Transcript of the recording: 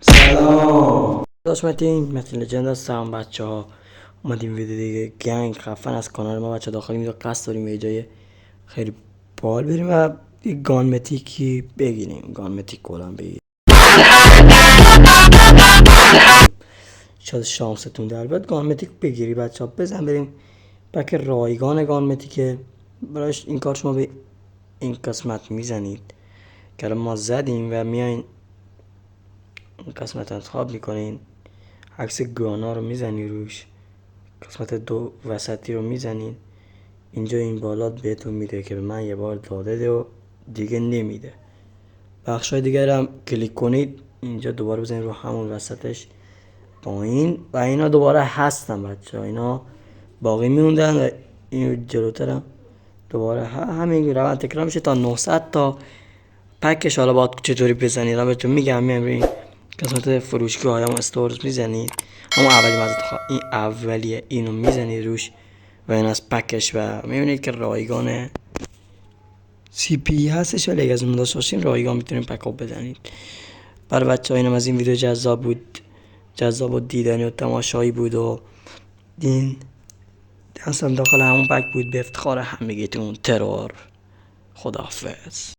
سلام داشت متین لجند هستم بچه ها. اومدیم ویدیو دیگه گنگ خفن از کانال ما بچه داخلیم اینجا قصد داریم به جای خیلی بال بریم و یه گان متیکی بگیریم. گان متیک کلان بگیریم شاید شانستون در بیاد گان متیک بگیری بچه ها. بزن بریم بک رایگان گان متیکه. برایش این کار شما به این قسمت میزنید که ما زدیم و میاین این قسمت انتخاب میکنین. عکس گانا رو میزنی روش، قسمت دو وسطی رو میزنین اینجا. این بالا بهتون میده که به من یه بار داده و دیگه نمیده. بخشای دیگر هم کلیک کنید اینجا دوباره بزنید رو همون وسطش پایین و اینا دوباره هستن بچه ها. اینا باقی میوندن و این جلوتر هم دوباره همین روند تکرار میشه تا 900 تا پکش. حالا باید چطوری بزنید بهتون میگم. میام قسمت فروشگاه هم استورز میزنید، همون اولی این اولیه اینو میزنید روش و این از پکش و میبینید که رایگان سی پی هستش. ولی اگه از اون داشته باشین رایگان میتونید پکاپ بزنید. برای بچه ها اینم از این ویدیو جذاب و دیدنی و تماشایی بود و دین دستم داخل همون پک بود به افتخار همگیتون. ترور. خداحافظ.